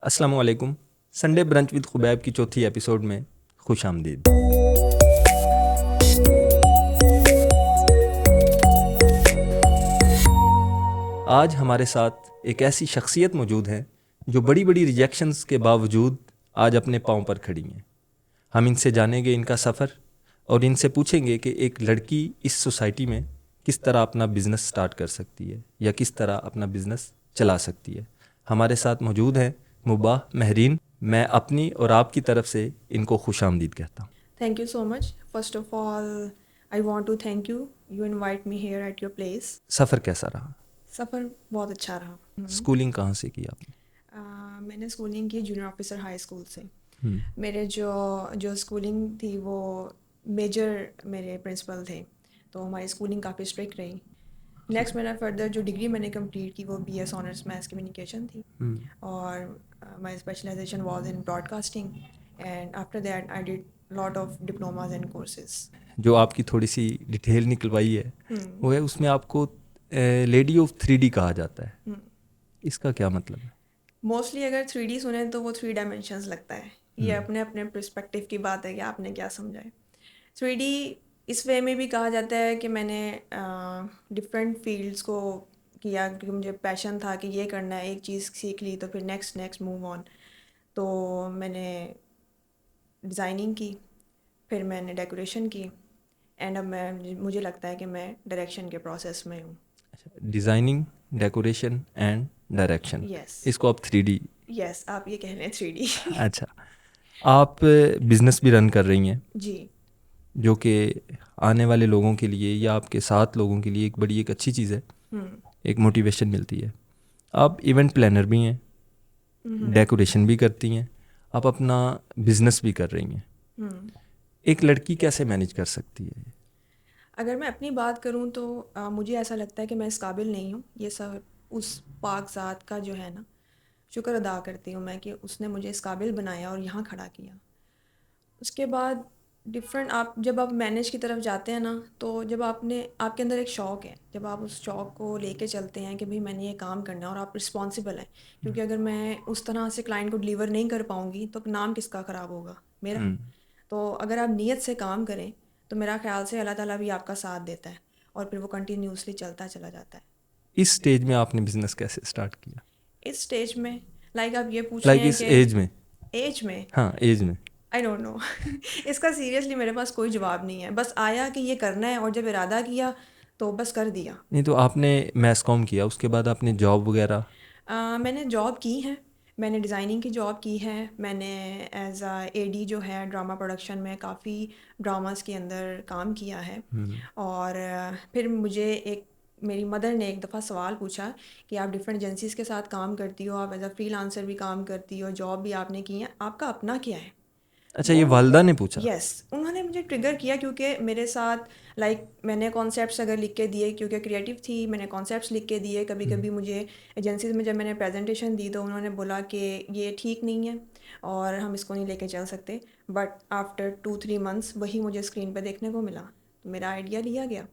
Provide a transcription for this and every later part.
अस्सलाम वालेकुम। Sunday brunch with Khubaib की चौथी एपिसोड में खुश आमदीद। आज हमारे साथ एक ऐसी शख्सियत मौजूद है जो बड़ी बड़ी रिजेक्शंस के बावजूद आज अपने पाँव पर खड़ी हैं। हम इनसे जानेंगे इनका सफ़र और इनसे पूछेंगे कि एक लड़की इस सोसाइटी में किस तरह अपना बिज़नेस स्टार्ट कर सकती है या किस तरह अपना बिज़नेस चला सकती है। हमारे साथ मौजूद हैं मुबाह महरीन। मैं अपनी और आपकी तरफ से इनको खुश आमदीद कहता हूँ। Thank you so much. First of all, I want to thank you. You invite me here at your place. सफ़र कैसा रहा? सफ़र बहुत अच्छा रहा। स्कूलिंग कहाँ से की आपने? मैंने स्कूलिंग की जूनियर ऑफिसर हाई स्कूल से। हम्म, मेरे जो जो स्कूलिंग थी वो मेजर मेरे प्रिंसिपल थे, तो हमारी स्कूलिंग काफ़ी स्ट्रिक्ट रही। नेक्स्ट मेरा फर्दर जो डिग्री मैंने कंप्लीट की वो BS ऑनर्स मैथ्स कम्युनिकेशन थी और my specialisation was in broadcasting and after that I did lot of diplomas and courses. जो आपकी थोड़ी सी डिटेल निकलवाई है वो है उसमें आपको लेडी ऑफ 3D कहा जाता है। इसका क्या मतलब है? मोस्टली अगर 3D सुने तो वो 3 डायमेंशंस लगता है। ये अपने अपने पर्सपेक्टिव की बात है कि आपने क्या समझा है। 3D इस वे में भी कहा जाता है कि मैंने डिफरेंट फील्ड्स को किया क्योंकि मुझे पैशन था कि ये करना है, एक चीज़ सीख ली तो फिर नेक्स्ट मूव ऑन। तो मैंने डिज़ाइनिंग की, फिर मैंने डेकोरेशन की एंड अब मुझे लगता है कि मैं डायरेक्शन के प्रोसेस में हूँ। Designing, decoration and direction, yes इसको आप 3D। यस, आप ये कह रहे हैं 3D। अच्छा, आप बिज़नेस भी रन कर रही हैं जी। जो कि आने वाले लोगों के लिए या आपके साथ लोगों के लिए एक बड़ी एक अच्छी चीज़ है, एक मोटिवेशन मिलती है। आप इवेंट प्लानर भी हैं, डेकोरेशन भी करती हैं, आप अपना बिज़नेस भी कर रही हैं। एक लड़की कैसे मैनेज कर सकती है? अगर मैं अपनी बात करूं तो मुझे ऐसा लगता है कि मैं इस काबिल नहीं हूं। ये सब उस पाक ज़ात का जो है ना, शुक्र अदा करती हूँ मैं कि उसने मुझे इस काबिल बनाया और यहाँ खड़ा किया। उसके बाद डिफरेंट आप जब आप मैनेज की तरफ जाते हैं ना, तो जब आपके अंदर एक शौक़ है, जब आप उस शौक़ को लेके चलते हैं कि भाई मैंने ये काम करना है और आप रिस्पॉन्सिबल हैं, क्योंकि अगर मैं उस तरह से क्लाइंट को डिलीवर नहीं कर पाऊँगी तो नाम किसका ख़राब होगा? मेरा। तो अगर आप नीयत से काम करें तो मेरा ख्याल से अल्लाह ताला भी आपका साथ देता है और फिर वो कंटिन्यूसली चलता चला जाता है। इस स्टेज में आपने बिज़नेस कैसे स्टार्ट किया? इस स्टेज में आप ये पूछ रहे लाइक हैं इस कि एज में? एज में, हाँ, एज में। I don't know. इसका सीरियसली मेरे पास कोई जवाब नहीं है। बस आया कि ये करना है और जब इरादा किया तो बस कर दिया। नहीं तो आपने मैस कॉम किया, उसके बाद आपने जॉब वगैरह? मैंने जॉब की है। मैंने डिज़ाइनिंग की जॉब की है। मैंने एज आ AD जो है ड्रामा प्रोडक्शन में काफ़ी ड्रामास के अंदर काम किया है। और फिर मुझे एक मेरी मदर ने एक दफ़ा सवाल पूछा कि आप डिफरेंट एजेंसीज़ के साथ काम करती हो, आप एज अ फ्रीलांसर भी काम करती हो, जॉब भी आपने की है, आपका अपना क्या है? अच्छा, वो ये वालदा ने पूछा? यस, उन्होंने मुझे ट्रिगर किया क्योंकि मेरे साथ मैंने कॉन्सेप्ट्स अगर लिख के दिए, क्योंकि क्रिएटिव थी, मैंने कॉन्सेप्ट्स लिख के दिए। कभी कभी मुझे एजेंसीज में जब मैंने प्रेजेंटेशन दी तो उन्होंने बोला कि ये ठीक नहीं है और हम इसको नहीं लेके चल सकते। बट आफ्टर 2-3 मंथ्स वही मुझे स्क्रीन पर देखने को मिला, तो मेरा आइडिया लिया गया।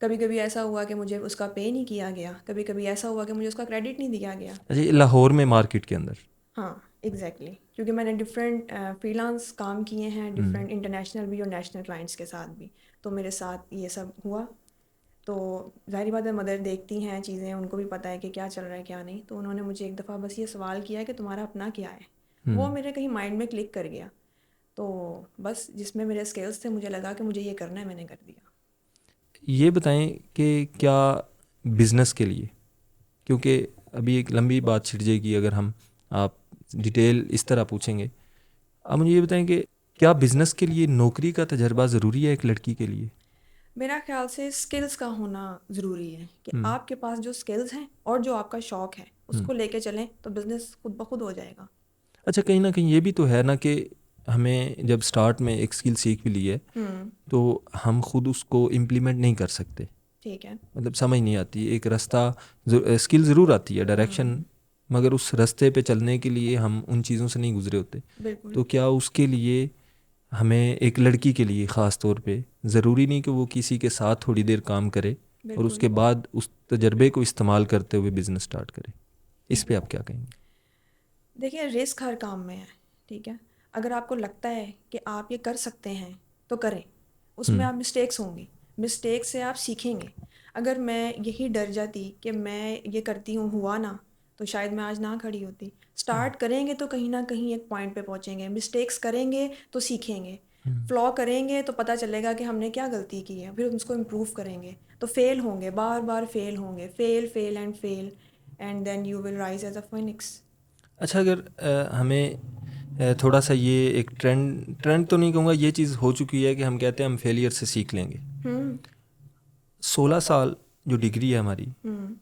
कभी कभी ऐसा हुआ कि मुझे उसका पे नहीं किया गया, कभी कभी ऐसा हुआ कि मुझे उसका क्रेडिट नहीं दिया गया। अच्छा, ये लाहौर में मार्केट के अंदर? हाँ एग्जैक्टली क्योंकि मैंने डिफरेंट फ्रीलांस काम किए हैं, डिफरेंट इंटरनेशनल भी और नेशनल क्लाइंट्स के साथ भी, तो मेरे साथ ये सब हुआ। तो ज़ाहिर बात है, मदर देखती हैं चीज़ें, उनको भी पता है कि क्या चल रहा है क्या नहीं। तो उन्होंने मुझे एक दफ़ा बस ये सवाल किया कि तुम्हारा अपना क्या है। वो मेरे कहीं माइंड में क्लिक कर गया, तो बस जिसमें मेरे स्किल्स थे मुझे लगा कि मुझे ये करना है, मैंने कर दिया। ये बताएं कि क्या बिज़नेस के लिए, क्योंकि अभी एक लंबी बात छिड़ जाएगी अगर हम आप डिटेल इस तरह पूछेंगे। अब मुझे ये बताएं कि क्या बिज़नेस के लिए नौकरी का तजर्बा ज़रूरी है एक लड़की के लिए? मेरा ख्याल से स्किल्स का होना ज़रूरी है कि आपके पास जो स्किल्स हैं और जो आपका शौक़ है उसको लेके चलें तो बिज़नेस खुद ब खुद हो जाएगा। अच्छा, कहीं ना कहीं ये भी तो है ना कि हमें जब स्टार्ट में एक स्किल सीख भी ली है तो हम खुद उसको इम्प्लीमेंट नहीं कर सकते। ठीक है। मतलब समझ नहीं आती, एक रास्ता स्किल ज़रूर आती है, डायरेक्शन, मगर उस रास्ते पे चलने के लिए हम उन चीज़ों से नहीं गुजरे होते। बिल्कुल। तो क्या उसके लिए हमें एक लड़की के लिए ख़ास तौर पे ज़रूरी नहीं कि वो किसी के साथ थोड़ी देर काम करे और बिल्कुल। उसके बाद उस तजर्बे को इस्तेमाल करते हुए बिज़नेस स्टार्ट करे? इस पे आप क्या कहेंगे? देखिए रिस्क हर काम में है, ठीक है। अगर आपको लगता है कि आप ये कर सकते हैं तो करें, उसमें आप मिस्टेक्स होंगी, मिस्टेक से आप सीखेंगे। अगर मैं यही डर जाती कि मैं ये करती हूँ हुआ ना, तो शायद मैं आज ना खड़ी होती। स्टार्ट करेंगे तो कहीं ना कहीं एक पॉइंट पे पहुँचेंगे, मिस्टेक्स करेंगे तो सीखेंगे, फ्लॉ करेंगे तो पता चलेगा कि हमने क्या गलती की है, फिर उसको इम्प्रूव करेंगे। तो फेल होंगे, बार बार फेल होंगे, fail fail and then you will rise as a phoenix. अच्छा, अगर हमें थोड़ा सा ये एक ट्रेंड ट्रेंड तो नहीं कहूँगा, ये चीज़ हो चुकी है कि हम कहते हैं हम फेलियर से सीख लेंगे। हम्म 16 साल जो डिग्री है हमारी, हम्म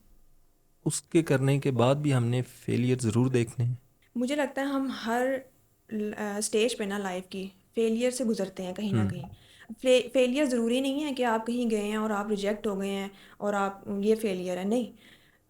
उसके करने के बाद भी हमने फेलियर ज़रूर देखने हैं। मुझे लगता है हम हर स्टेज पे ना लाइफ की फेलियर से गुजरते हैं कहीं ना हम्म कहीं। फेलियर ज़रूरी नहीं है कि आप कहीं गए हैं और आप रिजेक्ट हो गए हैं और आप ये फेलियर है, नहीं।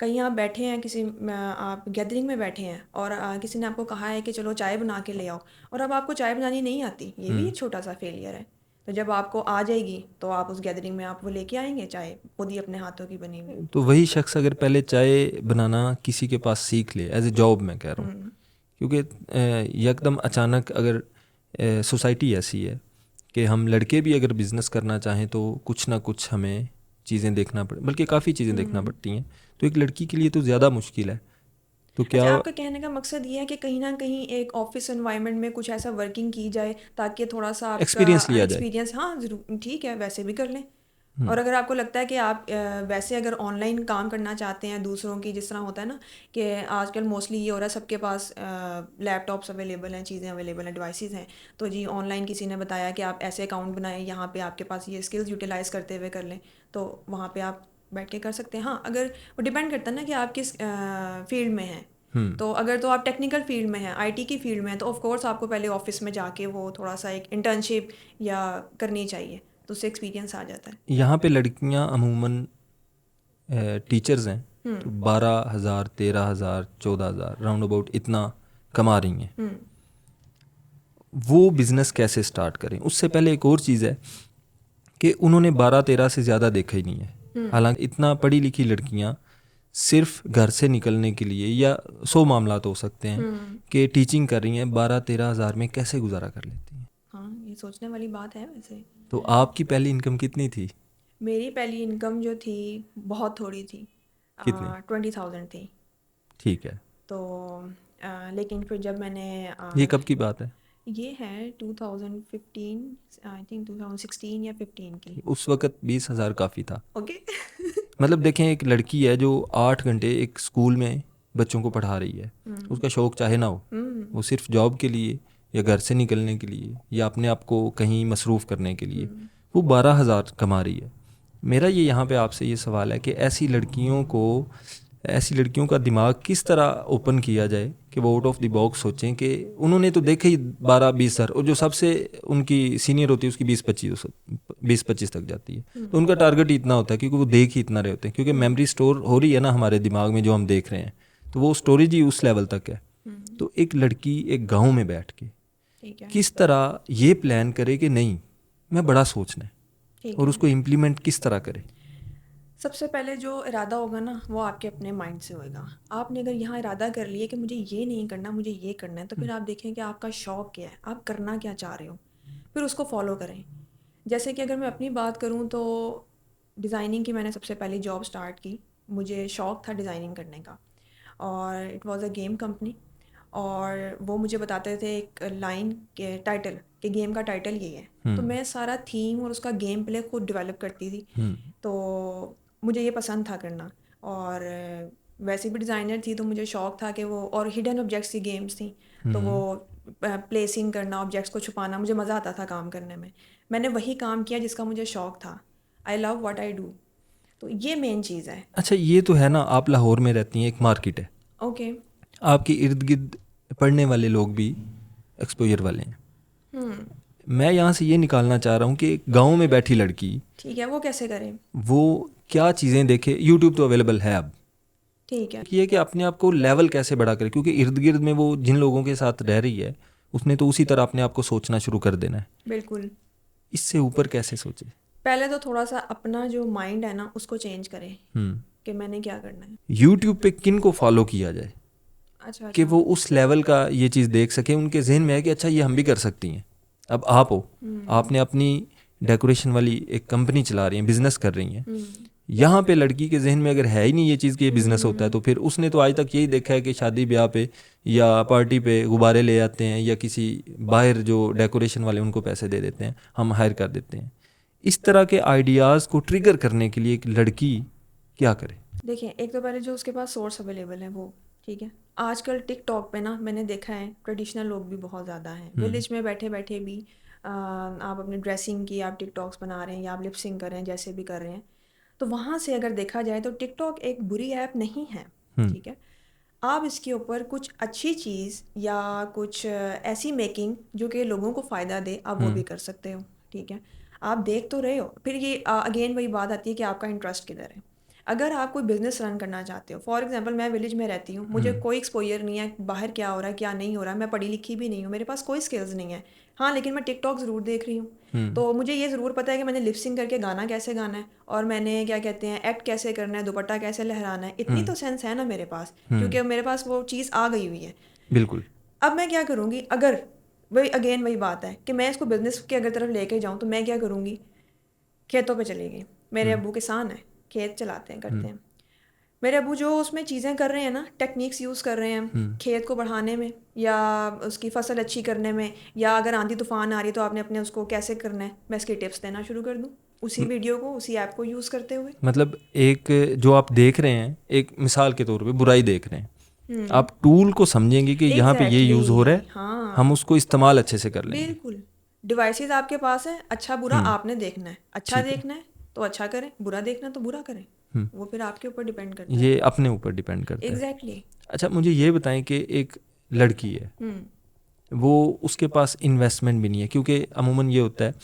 कहीं आप बैठे हैं किसी आप गैदरिंग में बैठे हैं और किसी ने आपको कहा है कि चलो चाय बना के ले आओ, और अब आपको चाय बनानी नहीं आती, ये भी हम्म एक छोटा सा फेलियर है। तो जब आपको आ जाएगी तो आप उस गैदरिंग में आप वो लेके आएंगे चाय, खुद ही अपने हाथों की बनी हुई। तो वही शख्स अगर पहले चाय बनाना किसी के पास सीख ले एज ए जॉब, मैं कह रहा हूँ, हम्म क्योंकि एकदम अचानक अगर सोसाइटी ऐसी है कि हम लड़के भी अगर बिज़नेस करना चाहें तो कुछ ना कुछ हमें चीज़ें देखना पड़े, बल्कि काफ़ी चीज़ें देखना हम्म पड़ती हैं। तो एक लड़की के लिए तो ज़्यादा मुश्किल है। तो क्या अच्छा, आपका कहने का मकसद ये है कि कहीं ना कहीं एक ऑफिस एनवायरनमेंट में कुछ ऐसा वर्किंग की जाए ताकि थोड़ा सा आपका एक्सपीरियंस लिया जाए? एक्सपीरियंस, हाँ ज़रूर, ठीक है, वैसे भी कर लें। हम्म और अगर आपको लगता है कि आप वैसे अगर ऑनलाइन काम करना चाहते हैं दूसरों की, जिस तरह होता है ना कि आजकल मोस्टली ये हो रहा है सबके पास लैपटॉप्स अवेलेबल हैं, चीज़ें अवेलेबल हैं, डिवाइसेस हैं, तो जी ऑनलाइन किसी ने बताया कि आप ऐसे अकाउंट बनाएं, यहाँ पे आपके पास ये स्किल्स यूटिलाइज करते हुए कर लें, तो वहाँ पे आप बैठ के कर सकते हैं। हाँ, अगर वो डिपेंड करता है ना कि आप किस फील्ड में हैं। हम्म तो अगर तो आप टेक्निकल फील्ड में हैं, आईटी की फील्ड में हैं, तो ऑफ कोर्स आपको पहले ऑफिस में जाके वो थोड़ा सा एक इंटर्नशिप या करनी चाहिए, तो उससे एक्सपीरियंस आ जाता है। यहाँ पे लड़कियाँ अमूमन टीचर्स हैं तो 12,000 13,000 14,000 राउंड अबाउट इतना कमा रही हैं। हम्म वो बिज़नेस कैसे स्टार्ट करें? उससे पहले एक और चीज़ है कि उन्होंने 12-13 से ज़्यादा देखा ही नहीं है। हालांकि इतना पढ़ी लिखी लड़कियां सिर्फ घर से निकलने के लिए, या 100 मामला तो हो सकते हैं हम्म कि टीचिंग कर रही हैं, 12-13 हज़ार में कैसे गुजारा कर लेती हैं। हाँ, ये सोचने वाली बात है वैसे। तो आपकी पहली इनकम कितनी थी? मेरी पहली इनकम जो थी बहुत थोड़ी थी, कितनी? 20,000 थी। ठीक है। तो लेकिन फिर जब मैंने ये कब की बात है? ये है 2015, आई थिंक 2016 या 15 की। उस वक़्त 20,000 काफ़ी था। ओके। मतलब देखें, एक लड़की है जो 8 घंटे एक स्कूल में बच्चों को पढ़ा रही है, उसका शौक़ चाहे ना हो, वो सिर्फ जॉब के लिए या घर से निकलने के लिए या अपने आप को कहीं मसरूफ़ करने के लिए वो 12,000 कमा रही है। मेरा ये यहाँ पे आपसे ये सवाल है कि ऐसी लड़कियों का दिमाग किस तरह ओपन किया जाए कि वो आउट ऑफ द बॉक्स सोचें कि उन्होंने तो देखे ही 12-20 हज़ार, और जो सबसे उनकी सीनियर होती है उसकी 20-25 तक जाती है। तो उनका टारगेट ही इतना होता है क्योंकि वो देख ही इतना रहे होते हैं, क्योंकि मेमोरी स्टोर हो रही है ना हमारे दिमाग में जो हम देख रहे हैं, तो वो स्टोरेज ही उस लेवल तक है। तो एक लड़की एक गाँव में बैठ के ठीक है, किस तरह ये प्लान करे कि नहीं, मैं बड़ा सोचना है, ठीक और है। उसको इम्प्लीमेंट किस तरह करे? सबसे पहले जो इरादा होगा ना वो आपके अपने माइंड से होएगा। आपने अगर यहाँ इरादा कर लिया कि मुझे ये नहीं करना, मुझे ये करना है, तो फिर आप देखें कि आपका शौक़ क्या है, आप करना क्या चाह रहे हो, फिर उसको फॉलो करें। जैसे कि अगर मैं अपनी बात करूँ तो डिज़ाइनिंग की मैंने सबसे पहले जॉब स्टार्ट की, मुझे शौक़ था डिज़ाइनिंग करने का, और it was a game company. और वो मुझे बताते थे एक लाइन के टाइटल, के गेम का टाइटल ये है, तो मैं सारा थीम और उसका गेम प्ले खुद डेवलप करती थी। तो मुझे ये पसंद था करना, और वैसे भी डिज़ाइनर थी तो मुझे शौक़ था कि वो, और हिडन ऑब्जेक्ट्स की गेम्स थी, तो वो प्लेसिंग करना, ऑब्जेक्ट्स को छुपाना, मुझे मज़ा आता था काम करने में। मैंने वही काम किया जिसका मुझे शौक़ था। I love what I do, तो ये मेन चीज़ है। अच्छा, ये तो है ना, आप लाहौर में रहती हैं, एक मार्केट है, ओके। आपके इर्द गिर्द पढ़ने वाले लोग भी एक्सपोजर वाले हैं। हम्म मैं यहाँ से ये निकालना चाह रहा हूँ कि एक गाँव में बैठी लड़की, ठीक है, वो कैसे करें? वो क्या चीज़ें देखे, यूट्यूब तो अवेलेबल है अब, ठीक है। ये कि अपने आप को लेवल कैसे बड़ा करे, क्योंकि इर्द गिर्द में वो जिन लोगों के साथ रह रही है उसने तो उसी तरह अपने आप को सोचना शुरू कर देना है। बिल्कुल। इससे ऊपर कैसे सोचे? पहले तो थोड़ा सा अपना जो माइंड है ना उसको चेंज करें हम्म कि मैंने क्या करना है। यूट्यूब पे किन को फॉलो किया जाए? अच्छा कि अच्छा। वो उस लेवल का ये चीज़ देख सकें, उनके जहन में है कि अच्छा ये हम भी कर सकती हैं। अब आप हो, आपने अपनी डेकोरेशन वाली एक कंपनी चला रही हैं, बिजनेस कर रही हैं, यहाँ पे लड़की के जहन में अगर है ही नहीं ये चीज़ कि ये बिजनेस होता है, तो फिर उसने तो आज तक यही देखा है कि शादी ब्याह पे या पार्टी पे गुब्बारे ले आते हैं, या किसी बाहर जो डेकोरेशन वाले उनको पैसे दे देते हैं, हम हायर कर देते हैं। इस तरह के आइडियाज़ को ट्रिगर करने के लिए एक लड़की क्या करे? देखिए, एक तो पहले जो उसके पास सोर्स अवेलेबल है वो ठीक है। आजकल टिकटॉक पे ना मैंने देखा है ट्रेडिशनल लोग भी बहुत ज़्यादा हैं, विलेज में बैठे बैठे भी आप अपनी ड्रेसिंग की आप टिकटॉक्स बना रहे हैं या आप लिपसिंग कर रहे हैं, जैसे भी कर रहे हैं, तो वहाँ से अगर देखा जाए तो टिकटॉक एक बुरी ऐप नहीं है, ठीक है। आप इसके ऊपर कुछ अच्छी चीज़ या कुछ ऐसी मेकिंग जो कि लोगों को फ़ायदा दे, आप वो भी कर सकते हो, ठीक है। आप देख तो रहे हो, फिर ये अगेन वही बात आती है कि आपका इंटरेस्ट किधर है। अगर आप कोई बिजनेस रन करना चाहते हो, फॉर एग्जांपल मैं विलेज में रहती हूँ, मुझे कोई एक्सपोजर नहीं है बाहर क्या हो रहा है क्या नहीं हो रहा है, मैं पढ़ी लिखी भी नहीं हूँ, मेरे पास कोई स्किल्स नहीं है। हाँ, लेकिन मैं टिकटॉक ज़रूर देख रही हूँ, तो मुझे ये ज़रूर पता है कि मैंने लिपसिंग करके गाना कैसे गाना है, और मैंने क्या कहते हैं एक्ट कैसे करना है, दुपट्टा कैसे लहराना है, इतनी तो सेंस है ना मेरे पास, क्योंकि अब मेरे पास वो चीज़ आ गई हुई है। बिल्कुल। अब मैं क्या करूँगी, अगर वही अगेन वही बात है कि मैं इसको बिजनेस के अगर तरफ लेके जाऊँ, तो मैं क्या करूँगी, खेतों पे चली गई। मेरे अब्बू किसान हैं, खेत चलाते हैं, करते हैं। मेरे अब्बू जो उसमें चीज़ें कर रहे हैं ना, टेक्निक्स यूज़ कर रहे हैं खेत को बढ़ाने में या उसकी फसल अच्छी करने में, या अगर आंधी तूफान आ रही है तो आपने अपने उसको कैसे करना है, मैं इसकी टिप्स देना शुरू कर दूँ उसी वीडियो को, उसी ऐप को यूज़ करते हुए। मतलब एक जो आप देख रहे हैं, एक मिसाल के तौर पे बुराई देख रहे हैं, आप टूल को समझेंगे कि यहाँ पे ये यूज़ हो रहा है, एग्जैक्टली, हाँ, हम उसको इस्तेमाल अच्छे से कर लेंगे। बिल्कुल। डिवाइसेस आपके पास हैं, अच्छा बुरा आपने देखना है, अच्छा ठीक है। देखना है तो अच्छा करें, बुरा देखना है तो बुरा करें, वो फिर आपके ऊपर डिपेंड करता है। ये अपने ऊपर डिपेंड करता है। एग्जैक्टली। अच्छा, मुझे ये बताएं कि एक लड़की है, वो उसके पास इन्वेस्टमेंट भी नहीं है, क्योंकि अमूमन ये होता है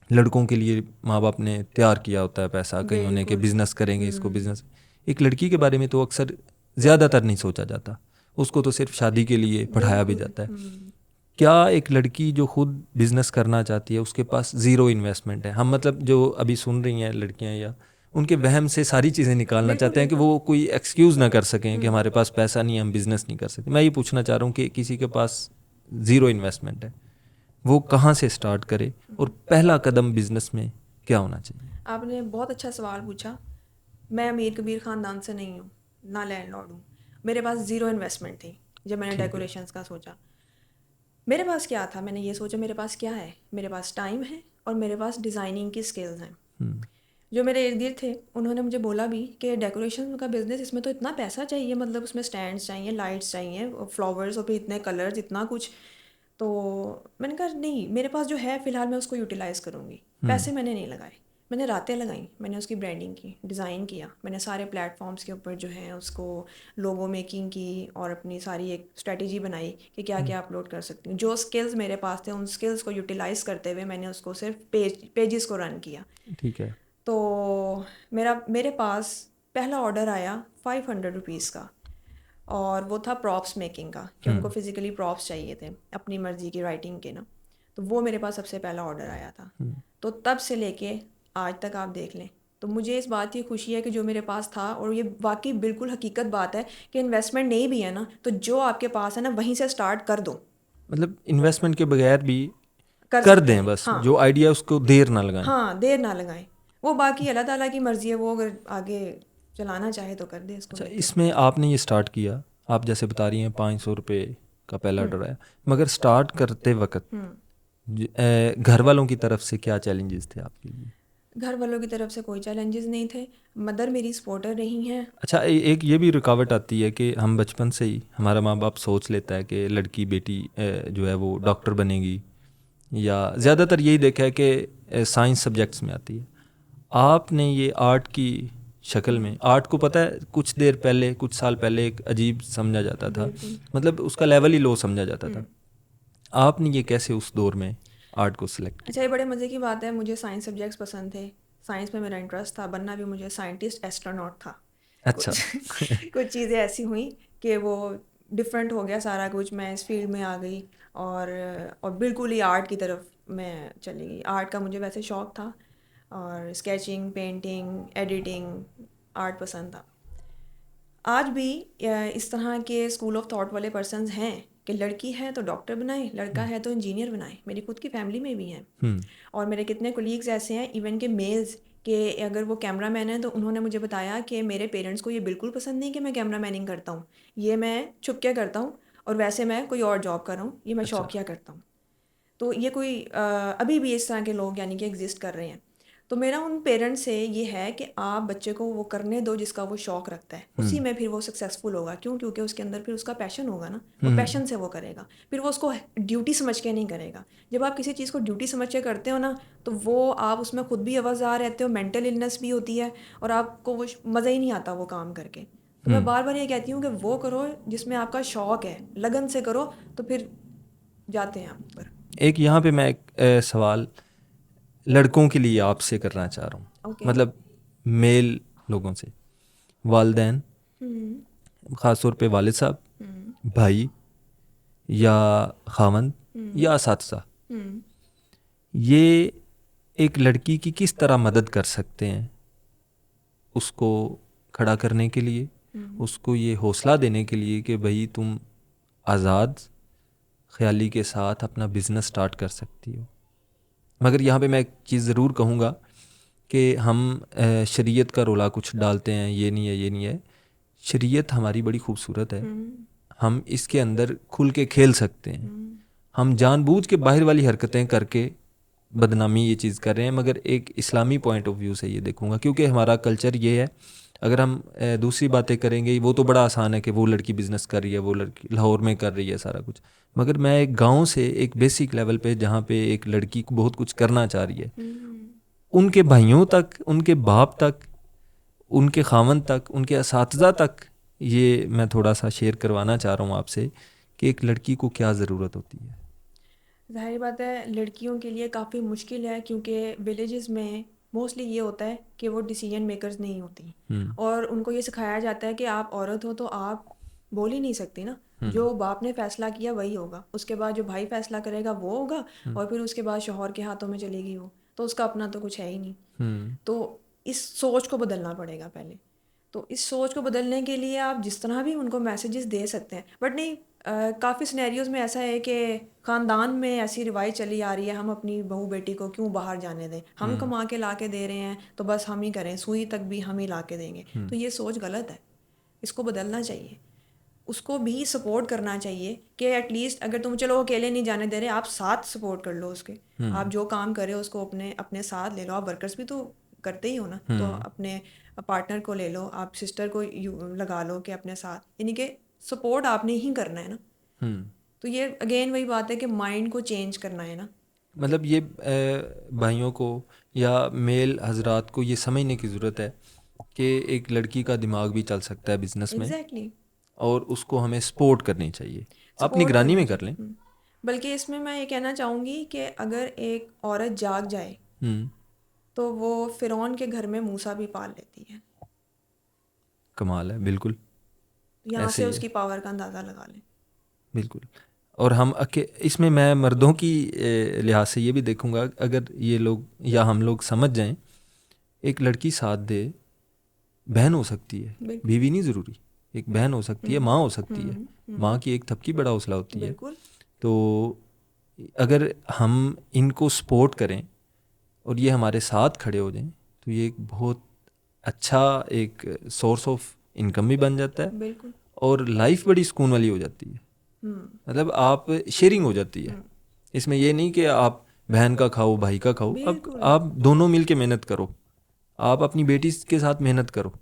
लड़कों के लिए माँ बाप ने तैयार किया होता है पैसा, कहीं उन्हें कि बिल्कुल। बिज़नेस करेंगे, इसको बिज़नेस। एक लड़की के बारे में तो अक्सर ज़्यादातर नहीं सोचा जाता, उसको तो सिर्फ शादी के लिए पढ़ाया भी बिल्कुल। जाता है। क्या एक लड़की जो खुद बिजनेस करना चाहती है, उसके पास ज़ीरो इन्वेस्टमेंट है, हम मतलब जो अभी सुन रही हैं लड़कियां, या उनके वहम से सारी चीज़ें निकालना बिल्कुल चाहते हैं कि बिल्कुल। वो कोई एक्सक्यूज़ ना कर सकें कि हमारे पास पैसा नहीं है, हम बिज़नेस नहीं कर सकते। मैं ये पूछना चाह रहा हूँ कि किसी के पास ज़ीरो इन्वेस्टमेंट है, वो कहाँ से स्टार्ट करे, और पहला कदम बिजनेस में क्या होना चाहिए? आपने बहुत अच्छा सवाल पूछा। मैं अमीर कबीर ख़ानदान से नहीं हूँ, ना लैंडलॉर्ड हूँ। मेरे पास ज़ीरो इन्वेस्टमेंट थी जब मैंने ठीक है। डेकोरेशंस का सोचा। मेरे पास क्या था, मैंने ये सोचा मेरे पास क्या है, मेरे पास टाइम है और मेरे पास डिज़ाइनिंग की स्किल्स हैं। जो मेरे इर्द गिर्द थे उन्होंने मुझे बोला भी कि डेकोरेशन का बिज़नेस, इसमें तो इतना पैसा चाहिए, मतलब उसमें स्टैंड्स चाहिए, लाइट्स चाहिए, फ्लावर्स और फिर इतने कलर्स, इतना कुछ। तो मैंने कहा नहीं, मेरे पास जो है फ़िलहाल मैं उसको यूटिलाइज़ करूँगी। पैसे मैंने नहीं लगाए, मैंने रातें लगाई, मैंने उसकी ब्रांडिंग की, डिज़ाइन किया, मैंने सारे प्लेटफॉर्म्स के ऊपर जो है उसको लोगो मेकिंग की और अपनी सारी एक स्ट्रेटजी बनाई कि क्या क्या अपलोड कर सकती हूँ। जो स्किल्स मेरे पास थे उन स्किल्स को यूटिलाइज़ करते हुए मैंने उसको सिर्फ पेजेस को रन किया। ठीक है। तो मेरे पास पहला ऑर्डर आया 500 रुपीज़ का, और वो था प्रॉप्स मेकिंग का, कि उनको फिज़िकली प्रॉप्स चाहिए थे अपनी मर्ज़ी की राइटिंग के ना। तो वो मेरे पास सबसे पहला ऑर्डर आया था। तो तब से लेके आज तक आप देख लें, तो मुझे इस बात की खुशी है कि जो मेरे पास था, और ये वाकई बिल्कुल हकीकत बात है कि इन्वेस्टमेंट नहीं भी है ना, तो जो आपके पास है ना वहीं से स्टार्ट कर दो, मतलब इन्वेस्टमेंट के बगैर भी कर कर सकते दें, हैं। बस हाँ जो आइडिया उसको देर ना लगाएं। हाँ, देर ना लगाएं, वो बाकी अल्लाह ताला की मर्ज़ी है, वो अगर आगे चलाना चाहे तो कर दे इसको अच्छा, लेके। इसमें आपने ये स्टार्ट किया, आप जैसे बता रही हैं 500 रुपये का पहला ऑर्डर आया, मगर स्टार्ट करते वक्त घर वालों की तरफ से क्या चैलेंजेस थे आपके लिए? घर वालों की तरफ से कोई चैलेंजेस नहीं थे, मदर मेरी सपोर्टर रही हैं। अच्छा, एक ये भी रुकावट आती है कि हम बचपन से ही, हमारा माँ बाप सोच लेता है कि लड़की बेटी जो है वो डॉक्टर बनेगी, या ज़्यादातर यही देखा है कि साइंस सब्जेक्ट्स में आती है। आपने ये आर्ट की शक्ल में, आर्ट को पता है कुछ देर पहले, कुछ साल पहले एक अजीब समझा जाता था, बिल्कुल। मतलब उसका लेवल ही लो समझा जाता था। आपने ये कैसे उस दौर में आर्ट को सिलेक्ट अच्छा, किया? ये बड़े मज़े की बात है, मुझे साइंस सब्जेक्ट्स पसंद थे, साइंस में मेरा इंटरेस्ट था, बनना भी मुझे साइंटिस्ट एस्ट्रोनॉट था। अच्छा। कुछ कुछ चीज़ें ऐसी हुई कि वो डिफरेंट हो गया सारा कुछ, मैं इस फील्ड में आ गई, और बिल्कुल ही आर्ट की तरफ मैं चली गई। आर्ट का मुझे वैसे शौक था, और स्केचिंग, पेंटिंग, एडिटिंग, आर्ट पसंद था। आज भी इस तरह के स्कूल ऑफ थॉट वाले पर्सन्स हैं कि लड़की है तो डॉक्टर बनाए, लड़का है तो इंजीनियर बनाए। मेरी खुद की फैमिली में भी हैं। और मेरे कितने कोलीग्स ऐसे हैं इवन के मेल्स कि अगर वो कैमरा मैन है तो उन्होंने मुझे बताया कि मेरे पेरेंट्स को ये बिल्कुल पसंद नहीं कि मैं कैमरा मैनिंग करता हूँ, ये मैं छुप के करता हूँ और वैसे मैं कोई और जॉब कर रहा हूँ, ये मैं अच्छा। शौकिया करता हूँ। तो ये कोई अभी भी इस तरह के लोग यानी कि एग्जिस्ट कर रहे हैं। तो मेरा उन पेरेंट्स से ये है कि आप बच्चे को वो करने दो जिसका वो शौक़ रखता है, उसी में फिर वो सक्सेसफुल होगा। क्यों? क्योंकि उसके अंदर फिर उसका पैशन होगा ना, वो पैशन से वो करेगा, फिर वो उसको ड्यूटी समझ के नहीं करेगा। जब आप किसी चीज़ को ड्यूटी समझ के करते हो ना, तो वो आप उसमें खुद भी आवाज़ार रहते हो, मेंटल इलनेस भी होती है और आपको वो मज़ा ही नहीं आता वो काम करके। तो मैं बार बार ये कहती हूँ कि वो करो जिसमें आपका शौक़ है, लगन से करो, तो फिर जाते हैं आप ऊपर। एक यहाँ पे मैं एक सवाल लड़कों के लिए आपसे करना चाह रहा हूँ, ओके। मतलब मेल लोगों से, वालिदैन, ख़ास तौर पे वालिद साहब, भाई या खावंद या असातिज़ा, ये एक लड़की की किस तरह मदद कर सकते हैं उसको खड़ा करने के लिए, उसको ये हौसला देने के लिए कि भाई तुम आज़ाद ख्याली के साथ अपना बिज़नेस स्टार्ट कर सकती हो। मगर यहाँ पे मैं एक चीज़ ज़रूर कहूँगा कि हम शरीयत का रोला कुछ डालते हैं, ये नहीं है, ये नहीं है। शरीयत हमारी बड़ी खूबसूरत है, हम इसके अंदर खुल के खेल सकते हैं। हम जानबूझ के बाहर वाली हरकतें करके बदनामी ये चीज़ कर रहे हैं, मगर एक इस्लामी पॉइंट ऑफ व्यू से ये देखूँगा, क्योंकि हमारा कल्चर ये है। अगर हम दूसरी बातें करेंगे, वो तो बड़ा आसान है कि वो लड़की बिज़नेस कर रही है, वो लड़की लाहौर में कर रही है सारा कुछ, मगर मैं एक गांव से एक बेसिक लेवल पे जहाँ पे एक लड़की बहुत कुछ करना चाह रही है, उनके भाइयों तक, उनके बाप तक, उनके खावंद तक, उनके असातिज़ा तक, ये मैं थोड़ा सा शेयर करवाना चाह रहा हूँ आपसे कि एक लड़की को क्या ज़रूरत होती है। ज़ाहिर बात है लड़कियों के लिए काफ़ी मुश्किल है, क्योंकि विलेजेस में मोस्टली ये होता है कि वो डिसीजन मेकर्स नहीं होती और उनको ये सिखाया जाता है कि आप औरत हो तो आप बोल ही नहीं सकती ना, जो बाप ने फ़ैसला किया वही होगा, उसके बाद जो भाई फ़ैसला करेगा वो होगा और फिर उसके बाद शौहर के हाथों में चलेगी वो, तो उसका अपना तो कुछ है ही नहीं। तो इस सोच को बदलना पड़ेगा पहले। तो इस सोच को बदलने के लिए आप जिस तरह भी उनको मैसेजेस दे सकते हैं, बट नहीं, काफ़ी सिनेरियोज़ में ऐसा है कि ख़ानदान में ऐसी रिवायत चली आ रही है, हम अपनी बहू बेटी को क्यों बाहर जाने दें, हम कमा के ला के दे रहे हैं तो बस हम ही करें, सुई तक भी हम ही ला के देंगे। तो ये सोच गलत है, इसको बदलना चाहिए। उसको भी सपोर्ट करना चाहिए कि एटलीस्ट अगर तुम चलो अकेले नहीं जाने दे रहे, आप साथ सपोर्ट कर लो उसके, आप जो काम कर रहे हो उसको अपने अपने साथ ले लो। आप वर्कर्स भी तो करते ही हो ना, तो अपने पार्टनर को ले लो, आप सिस्टर को लगा लो कि अपने साथ, यानी कि सपोर्ट आपने ही करना है ना। तो ये अगेन वही बात है कि माइंड को चेंज करना है ना। मतलब ये भाइयों को या मेल हजरात को ये समझने की ज़रूरत है कि एक लड़की का दिमाग भी चल सकता है बिज़नेस में, एग्जैक्टली। और उसको हमें सपोर्ट करनी चाहिए, आप सपोर्ट निगरानी करना में कर चाहिए। लें। बल्कि इसमें मैं ये कहना चाहूँगी कि अगर एक औरत जाग जाए हम्म, तो वो फ़िरौन के घर में मूसा भी पाल लेती है। कमाल है, बिल्कुल यहाँ ऐसे से ही है, उसकी पावर का अंदाज़ा लगा लें। बिल्कुल। और हम इसमें मैं मर्दों की लिहाज से ये भी देखूंगा, अगर ये लोग या हम लोग समझ जाएं, एक लड़की साथ दे, बहन हो सकती है, बिल्कुल। बीवी नहीं ज़रूरी, एक बहन हो सकती है, माँ हो सकती है, माँ की एक थपकी बड़ा हौसला होती है। बिल्कुल। तो अगर हम इनको सपोर्ट करें और ये हमारे साथ खड़े हो जाएं, तो ये एक बहुत अच्छा एक सोर्स ऑफ इनकम भी बन जाता है, बिल्कुल। और लाइफ बड़ी सुकून वाली हो जाती है। मतलब आप शेयरिंग हो जाती है, इसमें ये नहीं कि आप बहन का खाओ भाई का खाओ, अब बिल्कुल। आप दोनों मिल के मेहनत करो, आप अपनी बेटी के साथ मेहनत करो,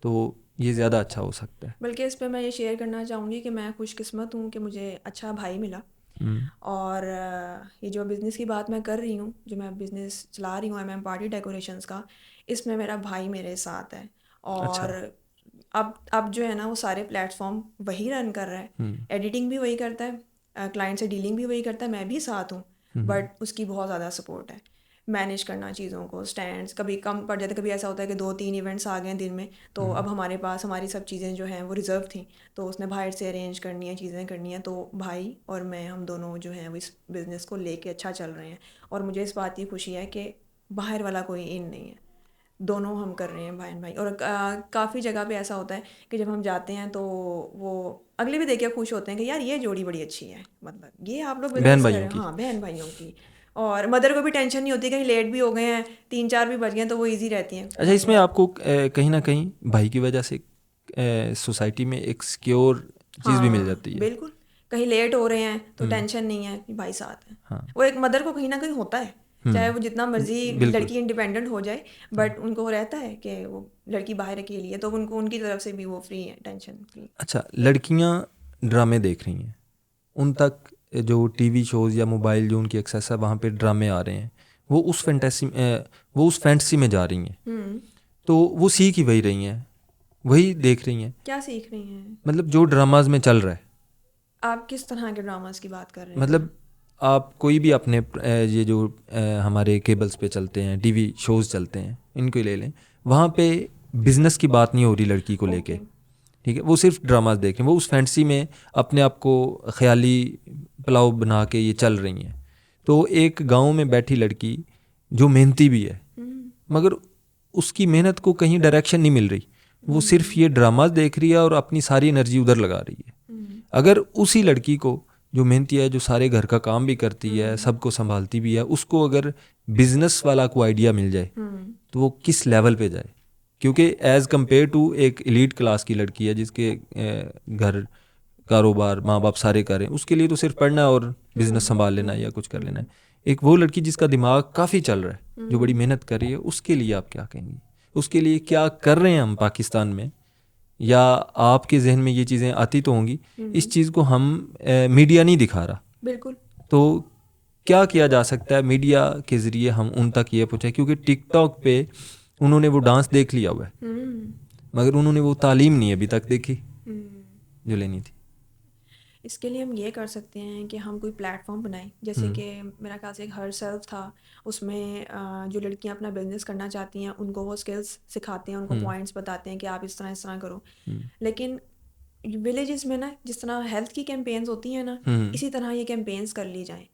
तो ये ज़्यादा अच्छा हो सकता है। बल्कि इस पे मैं ये शेयर करना चाहूँगी कि मैं खुशकिस्मत हूँ कि मुझे अच्छा भाई मिला। और ये जो बिज़नेस की बात मैं कर रही हूँ, जो मैं बिज़नेस चला रही हूँ MM पार्टी डेकोरेशंस का, इसमें मेरा भाई मेरे साथ है। और अच्छा। अब जो है ना वो सारे प्लेटफॉर्म वही रन कर रहा है, एडिटिंग भी वही करता है, क्लाइंट से डीलिंग भी वही करता है, मैं भी साथ हूँ, बट उसकी बहुत ज़्यादा सपोर्ट है। मैनेज करना चीज़ों को, स्टैंड्स कभी कम पड़ जाते, कभी ऐसा होता है कि 2-3 इवेंट्स आ गए दिन में, तो अब हमारे पास हमारी सब चीज़ें जो हैं वो रिज़र्व थी, तो उसने बाहर से अरेंज करनी है, चीज़ें करनी है। तो भाई और मैं, हम दोनों जो हैं वो इस बिज़नेस को लेके अच्छा चल रहे हैं। और मुझे इस बात की खुशी है कि बाहर वाला कोई इन नहीं है, दोनों हम कर रहे हैं बहन भाई। और काफ़ी जगह पे ऐसा होता है कि जब हम जाते हैं तो वो अगले भी देख के खुश होते हैं कि यार ये जोड़ी बड़ी अच्छी है, मतलब ये आप लोग बहन बिजनेस कर रहे भाइयों हो। की। हाँ, बहन भाइयों की। और मदर को भी टेंशन नहीं होती कहीं लेट भी हो गए हैं, 3-4 भी बज गए हैं, तो वो इजी रहती हैं अच्छा, भाई इसमें यार। आपको कहीं ना कहीं भाई की वजह से सोसाइटी में एक सिक्योर चीज़ भी मिल हाँ जाती है। बिल्कुल, कहीं लेट हो रहे हैं तो हम्म। टेंशन नहीं है कि भाई साथ है। हाँ। वो एक मदर को कहीं ना कहीं होता है, चाहे वो जितना मर्जी बिल्कुल। लड़की इंडिपेंडेंट हो जाए, हाँ। बट उनको रहता है कि वो लड़की बाहर अकेली है, तो उनको उनकी तरफ से भी वो फ्री है, टेंशन फ्री। अच्छा, लड़कियां ड्रामे देख रही हैं, उन तक जो टीवी शोज़ या मोबाइल जो उनकी एक्सेस है वहाँ पे ड्रामे आ रहे हैं, वो उस फैंटेसी में जा रही हैं, तो वो सीख ही वही रही हैं, वही देख रही हैं। क्या सीख रही हैं? मतलब जो ड्रामाज में चल रहा है, आप किस तरह के ड्रामास की बात कर रहे हैं? मतलब आप कोई भी अपने ये जो हमारे केबल्स पे चलते हैं, टीवी शोज़ चलते हैं, इनको ही ले लें, वहाँ पे बिजनेस की बात नहीं हो रही लड़की को लेके, ओके। ठीक है, वो सिर्फ ड्रामाज देख रहे हैं, वो उस फैंटेसी में अपने आप को ख्याली पुलाव बना के ये चल रही हैं। तो एक गांव में बैठी लड़की जो मेहनती भी है, मगर उसकी मेहनत को कहीं डायरेक्शन नहीं मिल रही, वो सिर्फ ये ड्रामाज देख रही है और अपनी सारी एनर्जी उधर लगा रही है। अगर उसी लड़की को जो मेहनती है, जो सारे घर का काम भी करती है, सबको संभालती भी है, उसको अगर बिजनेस वाला कोई आइडिया मिल जाए तो वो किस लेवल पे जाए, क्योंकि एज़ कंपेयर टू एक एलीट क्लास की लड़की है जिसके घर कारोबार माँ बाप सारे करें, उसके लिए तो सिर्फ पढ़ना और बिजनेस संभाल लेना है या कुछ कर लेना है। एक वो लड़की जिसका दिमाग काफ़ी चल रहा है, जो बड़ी मेहनत कर रही है, उसके लिए आप क्या कहेंगी? उसके लिए क्या कर रहे हैं हम पाकिस्तान में, या आपके जहन में ये चीज़ें आती तो होंगी, इस चीज़ को हम मीडिया नहीं दिखा रहा, बिल्कुल। तो क्या किया जा सकता है मीडिया के ज़रिए हम उन तक ये पहुँचाएं? क्योंकि टिकटॉक पे उन्होंने वो डांस देख लिया हुआ है, मगर उन्होंने वो तालीम नहीं अभी तक देखी जो लेनी थी। इसके लिए हम ये कर सकते हैं कि हम कोई प्लेटफॉर्म बनाएं, जैसे कि मेरा ख्याल से एक हर सेल्फ था, उसमें जो लड़कियां अपना बिजनेस करना चाहती हैं उनको वो स्किल्स सिखाते हैं, उनको पॉइंट्स बताते हैं कि आप इस तरह करो। लेकिन विलेजेस में ना जिस तरह हेल्थ की कैंपेन्स होती हैं ना, इसी तरह ये कैंपेन्स कर ली जाएं,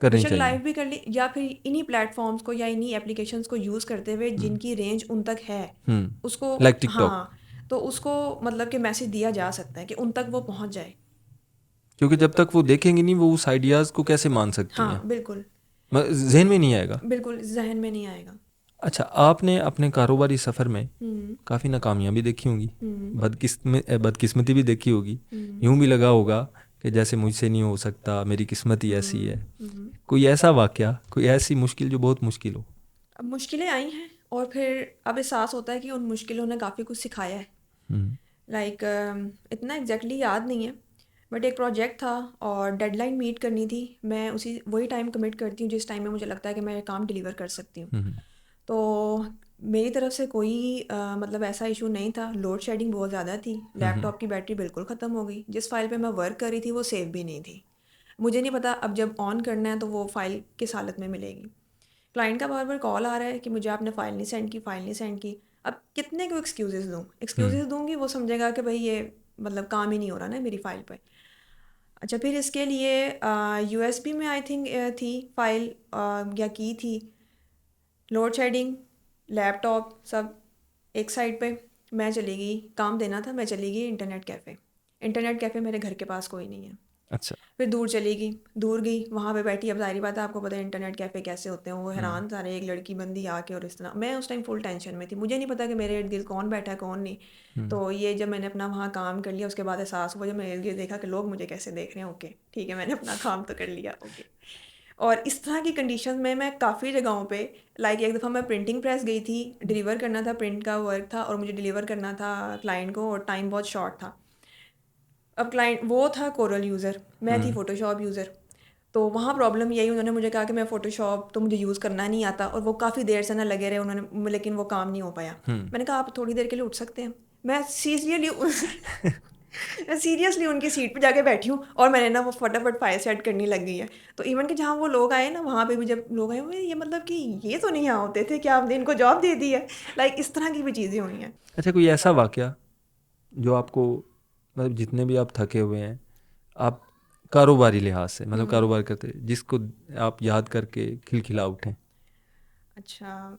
करनी बेशक चाहिए। लाइव भी कर ली, या फिर इन्हीं प्लेटफॉर्म्स को या इन्हीं एप्लीकेशंस को यूज़ करते हुए जिनकी रेंज उन तक है उसको, लाइक टिकटॉक, हाँ, तो उसको मतलब कि मैसेज दिया जा सकता है कि उन तक वो पहुंच जाए। क्योंकि जब तक वो देखेंगे नहीं वो उस आइडियाज़ को कैसे मान सकती हाँ हैं, बिल्कुल, जहन में नहीं आएगा। बिल्कुल जहन में नहीं आएगा। अच्छा, आपने अपने कारोबारी सफ़र में काफ़ी नाकामियाँ भी देखी होंगी, बदकिस्मती भी देखी होगी, यूं भी लगा होगा कि जैसे मुझसे नहीं हो सकता, मेरी किस्मत ही ऐसी है। कोई ऐसा वाकया, कोई ऐसी मुश्किल जो बहुत मुश्किल हो? अब मुश्किलें आई हैं और फिर अब एहसास होता है कि उन मुश्किलों ने काफ़ी कुछ सिखाया है। लाइक इतना एग्जैक्टली याद नहीं है, बट एक प्रोजेक्ट था और डेडलाइन मीट करनी थी, मैं उसी वही टाइम कमिट करती हूँ जिस टाइम में मुझे लगता है कि मैं काम डिलीवर कर सकती हूँ। तो मेरी तरफ से कोई मतलब ऐसा इशू नहीं था, लोड शेडिंग बहुत ज़्यादा थी, लैपटॉप की बैटरी बिल्कुल ख़त्म हो गई, जिस फाइल पे मैं वर्क कर रही थी वो सेव भी नहीं थी। मुझे नहीं पता अब जब ऑन करना है तो वो फ़ाइल किस हालत में मिलेगी। क्लाइंट का बार बार कॉल आ रहा है कि मुझे आपने फ़ाइल नहीं सेंड की, फ़ाइल नहीं सेंड की। अब कितने को एक्सक्यूज़ेस दूंगी, वो समझेगा कि भाई ये मतलब काम ही नहीं हो रहा ना मेरी फ़ाइल पे। अच्छा, फिर इसके लिए यूएसबी में आई थिंक थी फ़ाइल, या की थी। लोड शेडिंग, लैपटॉप सब एक साइड पे, मैं चली गई काम देना था, मैं चली गई इंटरनेट कैफ़े। इंटरनेट कैफ़े मेरे घर के पास कोई नहीं है। अच्छा। फिर दूर चली गई, दूर गई, वहाँ पे बैठी। अब ज़ाहिर बात है आपको पता है इंटरनेट कैफ़े कैसे होते हैं, वो हैरान सारे, एक लड़की बंदी आके और इस तरह। मैं उस टाइम फुल टेंशन में थी, मुझे नहीं पता कि मेरे इर्द गिर्द कौन बैठा है कौन नहीं। तो ये जब मैंने अपना वहाँ काम कर लिया उसके बाद एहसास हुआ, जब मैंने इर्द गिर्द देखा कि लोग मुझे कैसे देख रहे हैं, ओके ठीक है मैंने अपना काम तो कर लिया, ओके। और इस तरह की कंडीशन में मैं काफ़ी जगहों पे, लाइक एक दफ़ा मैं प्रिंटिंग प्रेस गई थी, डिलीवर करना था, प्रिंट का वर्क था और मुझे डिलीवर करना था क्लाइंट को और टाइम बहुत शॉर्ट था। अब क्लाइंट वो था कोरल यूज़र, मैं थी फ़ोटोशॉप यूज़र। तो वहाँ प्रॉब्लम यही, उन्होंने मुझे कहा कि मैं फ़ोटोशॉप तो मुझे यूज़ करना नहीं आता, और वो काफ़ी देर से ना लगे रहे उन्होंने, लेकिन वो काम नहीं हो पाया। मैंने कहा आप थोड़ी देर के लिए उठ सकते हैं? मैं सीरियसली उनकी सीट पे जाके बैठी हूँ और मैंने ना वो फटाफट फाइल सेट करने लग गई है। तो इवन कि जहाँ वो लोग आए ना, वहाँ पे भी जब लोग आए हुए, ये मतलब कि ये तो नहीं यहाँ होते थे, क्या आपने इनको जॉब दे दी है? लाइक इस तरह की भी चीज़ें हुई हैं। अच्छा, कोई ऐसा वाकया जो आपको, मतलब जितने भी आप थके हुए हैं, आप कारोबारी लिहाज से, मतलब कारोबार करते, जिसको आप याद करके खिलखिला उठें? अच्छा,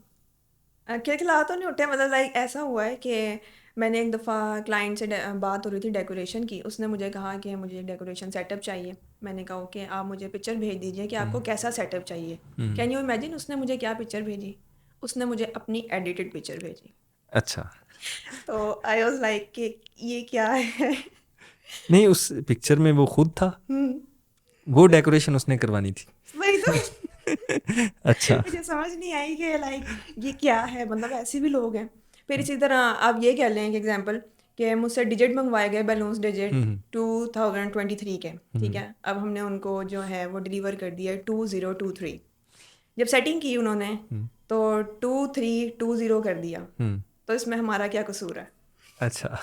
खिलखिला तो नहीं उठे, मतलब लाइक ऐसा हुआ है कि मैंने एक दफ़ा क्लाइंट से बात हो रही थी डेकोरेशन की, उसने मुझे कहा कि मुझे डेकोरेशन सेटअप चाहिए। मैंने कहा ओके, आप मुझे पिक्चर भेज दीजिए कि आपको कैसा सेटअप चाहिए। कैन यू इमेजिन उसने मुझे क्या पिक्चर भेजी? उसने मुझे अपनी एडिटेड पिक्चर भेजी। अच्छा। तो आई वाज लाइक कि ये क्या है। नहीं, उस पिक्चर में वो खुद था, हम्म, वो डेकोरेशन उसने करवानी थी। वही तो। अच्छा। मुझे समझ नहीं आई कि लाइक ये क्या है, मतलब ऐसे भी लोग हैं। फिर इसी तरह आप ये कह लें एक एग्जांपल कि मुझसे डिजिट मंगवाए गए, बैलून्स डिजिट हम्म 2023 के, ठीक हम्म है। अब हमने उनको जो है वो डिलीवर कर दिया 2023। जब सेटिंग की उन्होंने हम्म तो 2320 कर दिया। हम्म, तो इसमें हमारा क्या कसूर है? अच्छा।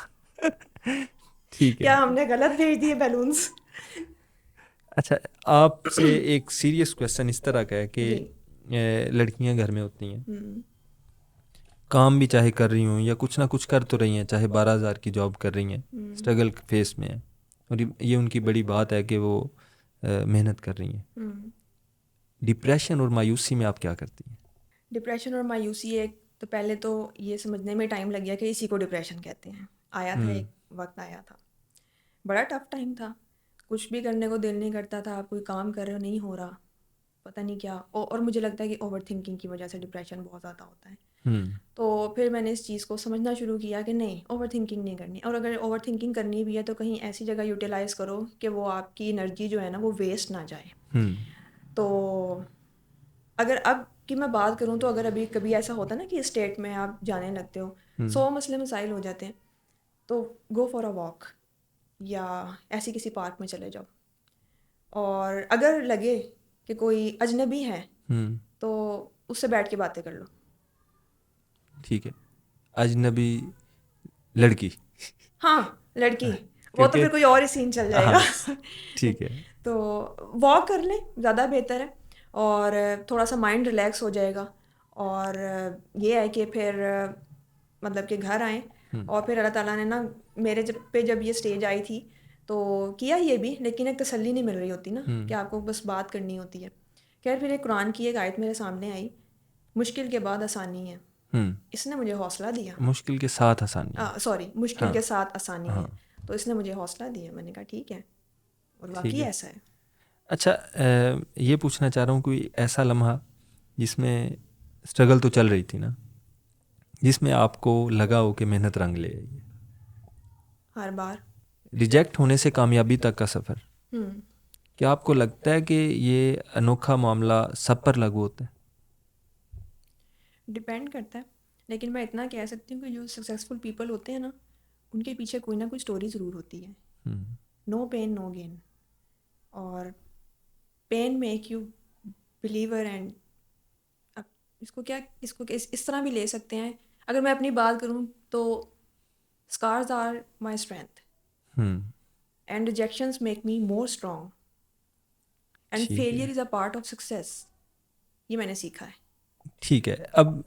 ठीक क्या है। हमने गलत भेज दिए बैलून्स? अच्छा, आपसे एक सीरियस क्वेश्चन इस तरह का है कि जी। लड़कियां घर में होती हैं, हम्म काम भी चाहे कर रही हों या कुछ ना कुछ कर तो रही हैं, चाहे 12,000 की जॉब कर रही हैं, हम्म स्ट्रगल फेस में है, और ये उनकी बड़ी बात है कि वो मेहनत कर रही हैं। हम्म डिप्रेशन और मायूसी में आप क्या करती हैं? डिप्रेशन और मायूसी, एक तो पहले तो ये समझने में टाइम लग गया कि इसी को डिप्रेशन कहते हैं। आया था, हम्म एक वक्त आया था, बड़ा टफ टाइम था। कुछ भी करने को दिल नहीं करता था, आप कोई काम कर रहे हो नहीं हो रहा, पता नहीं क्या। और मुझे लगता है कि ओवर थिंकिंग की वजह से डिप्रेशन बहुत ज़्यादा होता है। हम्म तो फिर मैंने इस चीज़ को समझना शुरू किया कि नहीं, ओवर थिंकिंग नहीं करनी, और अगर ओवर थिंकिंग करनी भी है तो कहीं ऐसी जगह यूटिलाइज़ करो कि वो आपकी एनर्जी जो है ना वो वेस्ट ना जाए। हम्म तो अगर अब की मैं बात करूँ तो अगर अभी कभी ऐसा होता है ना कि स्टेट में आप जाने लगते हो, हम्म 100 मसले मसाइल हो जाते हैं, तो गो फॉर अ वॉक या ऐसी किसी पार्क में चले जाओ। और अगर लगे कि कोई अजनबी है हम्म, तो उससे बैठ के बातें कर लो। ठीक है। अजनबी लड़की? हाँ, लड़की, वो तो क्योंकि फिर कोई और ही सीन चल जाएगा। हाँ, ठीक है। तो वॉक कर लें, ज़्यादा बेहतर है। और थोड़ा सा माइंड रिलैक्स हो जाएगा। और ये है कि फिर मतलब कि घर आएँ। हम्म और फिर अल्लाह ताला ने ना मेरे जब ये स्टेज आई थी तो किया ये भी, लेकिन एक तसल्ली नहीं मिल रही होती ना कि हम्म आपको बस बात करनी होती है। खैर फिर एक कुरान की एक आयत मेरे सामने आई, मुश्किल के बाद आसानी है। हम्म, इसने मुझे हौसला दिया। मुश्किल के साथ आसानी है। सॉरी, मुश्किल हाँ के साथ आसानी हाँ, है। तो इसने मुझे हौसला दिया, मैंने कहा ठीक है, और ठीक वाकई है। ऐसा है। अच्छा, ये पूछना चाह रहा हूँ, कोई ऐसा लम्हा जिसमें स्ट्रगल तो चल रही थी ना, जिसमें आपको लगा हो कि मेहनत रंग ले आई है? हर बार। रिजेक्ट होने से कामयाबी तक का सफ़र, हम्म क्या आपको लगता है कि ये अनोखा मामला सब पर लागू होता है? डिपेंड करता है, लेकिन मैं इतना कह सकती हूँ कि जो सक्सेसफुल पीपल होते हैं ना, उनके पीछे कोई ना कोई स्टोरी ज़रूर होती है। Hmm no pain no gain. और pain make you believer. And अब इसको इस तरह भी ले सकते हैं। अगर मैं अपनी बात करूँ तो scars are my strength hmm, and rejections make me more strong and ठीक फेलियर है। Is a part of success. ये मैंने सीखा है। ठीक है। अब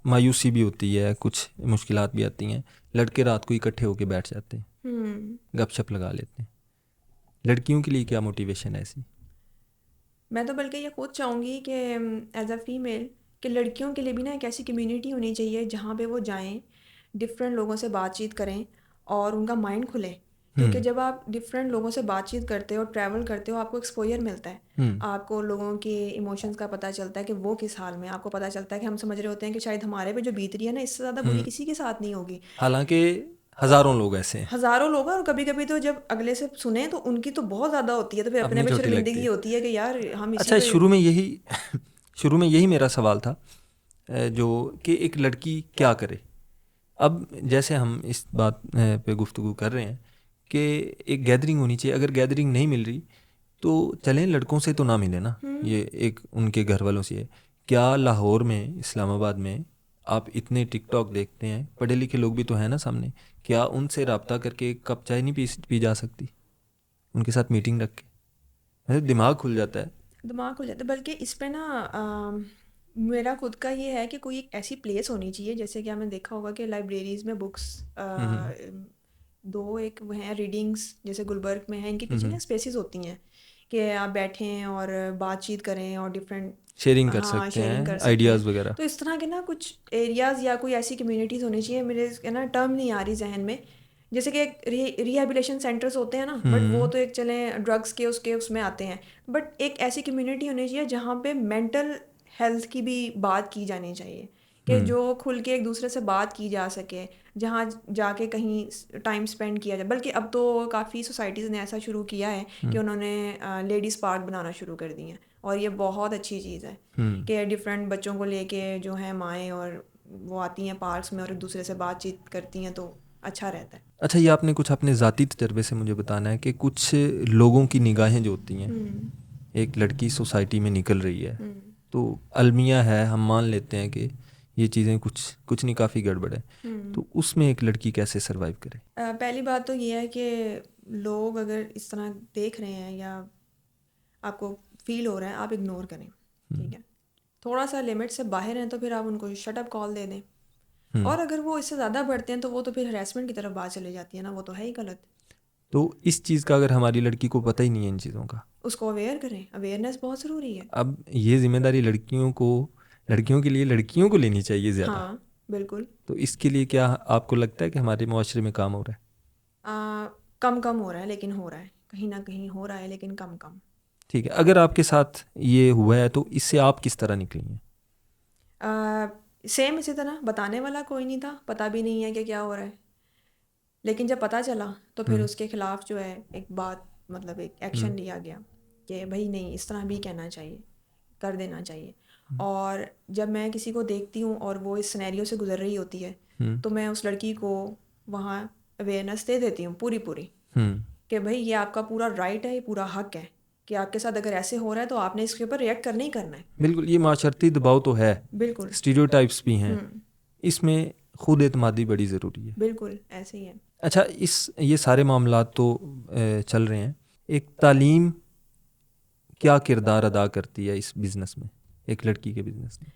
मायूसी भी होती है, कुछ मुश्किलात भी आती हैं, लड़के रात को इकट्ठे होके बैठ जाते हैं, हम्म गपशप लगा लेते हैं। लड़कियों के लिए क्या मोटिवेशन है ऐसी? मैं तो बल्कि ये खुद चाहूँगी कि एज अ फीमेल कि लड़कियों के लिए भी ना एक ऐसी कम्युनिटी होनी चाहिए जहाँ पे वो जाएं, डिफरेंट लोगों से बातचीत करें और उनका माइंड खुले। क्योंकि हम्म जब आप डिफरेंट लोगों से बातचीत करते हो, ट्रैवल करते हो, आपको एक्सपोजर मिलता है। हम्म, आपको लोगों के इमोशंस का पता चलता है कि वो किस हाल में हैं। आपको पता चलता है कि हम समझ रहे होते हैं कि शायद हमारे पे जो बीत रही है ना, इससे ज़्यादा बुरी हम्म। किसी के साथ नहीं होगी। हालांकि हजारों लोग ऐसे हैं, हज़ारों लोग हैं, और कभी कभी तो जब अगले से सुने तो उनकी तो बहुत ज़्यादा होती है, तो फिर अपने अपनी पे चोटी लगती शर्मिंदगी है। होती है कि यार हम इसी अच्छा, पे। शुरू में यही शुरू में यही मेरा सवाल था, जो कि एक लड़की क्या करे। अब जैसे हम इस बात पे गुफ्तगू कर रहे हैं कि एक गैदरिंग होनी चाहिए, अगर गैदरिंग नहीं मिल रही तो चलें, लड़कों से तो ना मिले ना, हम्म ये एक उनके घर वालों से है। क्या लाहौर में, इस्लामाबाद में आप इतने टिकटॉक देखते हैं, पढ़े लिखे लोग भी तो हैं ना सामने, क्या उनसे रब्ता करके एक कप चाय नहीं पी जा सकती, उनके साथ मीटिंग रख के? मेरा दिमाग खुल जाता है। दिमाग खुल जाता है। बल्कि इस पे ना मेरा खुद का ये है कि कोई एक ऐसी प्लेस होनी चाहिए, जैसे कि आपने देखा होगा कि लाइब्रेरीज में बुक्स दो एक वो हैं रीडिंग्स, जैसे गुलबर्ग में है, इनके पीछे ना हम्म स्पेसेस होती हैं कि आप बैठें और बातचीत करें और डिफरेंट शेयरिंग कर हाँ सकते शेयरिंग हैं कर सकते हैं। आइडियाज़ वगैरह। तो इस तरह के ना कुछ एरियाज़ या कोई ऐसी कम्युनिटीज़ होनी चाहिए, मेरे है ना टर्म नहीं आ रही जहन में, जैसे कि एक रिहेबिलिटेशन सेंटर्स होते हैं ना, बट वो तो एक चले ड्रग्स के उसके उसमें आते हैं, बट एक ऐसी कम्युनिटी होनी चाहिए जहाँ पे मेंटल हेल्थ की भी बात की जानी चाहिए, कि जो खुल के एक दूसरे से बात की जा सके, जहाँ जाके कहीं टाइम स्पेंड किया जाए। बल्कि अब तो काफ़ी सोसाइटीज़ ने ऐसा शुरू किया है कि उन्होंने लेडीज़ पार्क बनाना शुरू कर दिए हैं, और ये बहुत अच्छी चीज़ है कि डिफरेंट बच्चों को लेके जो है माएँ और वो आती हैं पार्क्स में और एक दूसरे से बातचीत करती हैं, तो अच्छा रहता है। अच्छा, ये आपने कुछ अपने ज़ाती तजर्बे से मुझे बताना है कि कुछ लोगों की निगाहें जो होती हैं, एक लड़की सोसाइटी में निकल रही है तो अलमिया है, हम मान लेते हैं कि ये चीज़ें कुछ नहीं, काफ़ी गड़बड़ है, तो उसमें एक लड़की कैसे सरवाइव करे? पहली बात तो ये है कि लोग अगर इस तरह देख रहे हैं या आपको फील हो रहा है, आप इग्नोर करें, ठीक है। थोड़ा सा लिमिट से बाहर हैं तो फिर आप उनको शट अप कॉल दे दें, और अगर वो इससे ज़्यादा बढ़ते हैं तो वो तो फिर हरेसमेंट की तरफ बात चली जाती है ना, वो तो है ही गलत। तो इस चीज़ का अगर हमारी लड़की को पता ही नहीं है इन चीज़ों का, उसको अवेयर करें, अवेयरनेस बहुत ज़रूरी है। अब ये जिम्मेदारी लड़कियों के लिए लड़कियों को लेनी चाहिए ज़्यादा। हाँ बिल्कुल। तो इसके लिए क्या आपको लगता है कि हमारे मुआशरे में काम हो रहा है? कम कम हो रहा है, लेकिन हो रहा है, कहीं ना कहीं हो रहा है, लेकिन कम कम। ठीक है, अगर आपके साथ ये हुआ है तो इससे आप किस तरह निकली हैं? सेम इसी तरह, बताने वाला कोई नहीं था, पता भी नहीं है कि क्या हो रहा है, लेकिन जब पता चला तो फिर उसके खिलाफ जो है एक बात, मतलब एक एक्शन लिया गया कि भाई नहीं, इस तरह भी कहना चाहिए, कर देना चाहिए। और जब मैं किसी को देखती हूँ और वो इस सिनेरियो से गुजर रही होती है, तो मैं उस लड़की को वहाँ अवेयरनेस दे देती हूँ पूरी पूरी, कि भाई ये आपका पूरा राइट है, ये पूरा हक है कि आपके साथ अगर ऐसे हो रहा है तो आपने इसके ऊपर रिएक्ट करना ही करना है। बिल्कुल, ये माशरती दबाव तो है, बिल्कुल स्टीरियोटाइप्स भी हैं, इसमें खुद एतमादी बड़ी ज़रूरी है। बिल्कुल ऐसे ही है। अच्छा, ये सारे मामलात तो चल रहे हैं, एक तालीम क्या किरदार अदा करती है इस बिज़नेस में, एक लड़की के बिज़नेस में?